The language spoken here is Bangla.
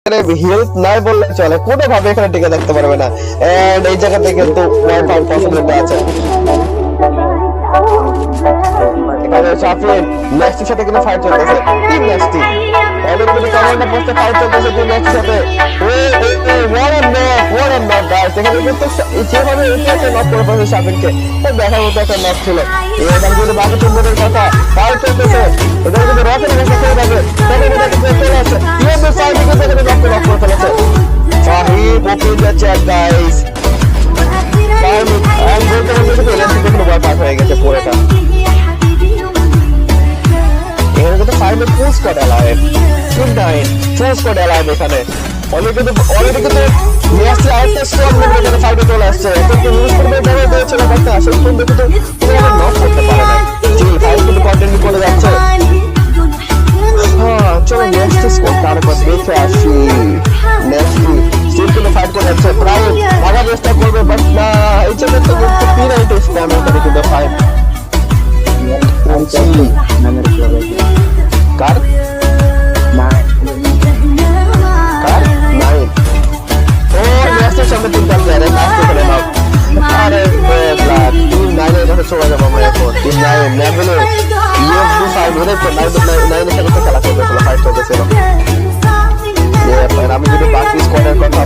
হেল্প নাই বললে চলে, কোনোভাবে এখানে টিকে থাকতে পারবে না। এন্ড এই জায়গাতে কিন্তু ওয়াইফ আউট পসিবিলিটি আছে। এখানে শাফিন নেক্সটের সাথে কিন্তু ফাইট চলতেছে, টিম নেক্সটি অনেকগুলো কমান্ডার পোস্টে ফাইট চলতেছে টিম নেক্সটের সাথে। ওয়াট আ নক গাইস, এখানে কিন্তু যেভাবে এটাকে নক করে ফেলেছে শাফিনকে, দেখার মতো একটা নক ছিল। এবার কিন্তু বাকি টিমদের কথা ফাইট চলতেছে, এটা কিন্তু রকেট মেসে করে যাবে, তবে এটা কিন্তু চলে আসে ইউএমএ সাইডে কিন্তু এটা নক করে ফেলেছে। Sahib open the chat guys, আমি বলতে বলতে তো এলার্জি দেখে ওয়াইপ আউট হয়ে গেছে পুরোটা। এখানে কিন্তু ফাইনাল ফুল স্কোয়াড অ্যালাইভ, টিম 9 ফুল স্কোয়াড অ্যালাইভ। এখানে অলরেডি কিন্তু মেসি আউটটা স্কোয়াড মেরে এখানে ফাইটে চলে আসছে, কিন্তু ইউজ করবে বড় দিয়েছিল বাট আসলে কিন্তু পুরো নক করতে পারে না। জি ফাইট কিন্তু কন্টিনিউ করে যাচ্ছে। হ্যাঁ চলো নেক্সট স্কোয়াড তারপর দেখে আসি। নেক্সট স্টিল কিন্তু ফাইট করে যাচ্ছে, প্রায় ভাগার চেষ্টা করবে বাট না, এই জায়গায় তো পিনাইট স্প্যাম করে কিন্তু ফাইট কার ও নেক্সটের সামনে তিনটা প্লেয়ারে লাস্ট করে নাও। আরে ব্লাড টিম 9 এর কাছে চলে যাবো আমরা এখন। টিম 9 লেভেলে ইউএফবি ফাইট হলে তো 9 এর সাথে খেলা করতেছিল, ফাইট করতেছিল। আমি যদি বাকি স্কোয়াডের কথা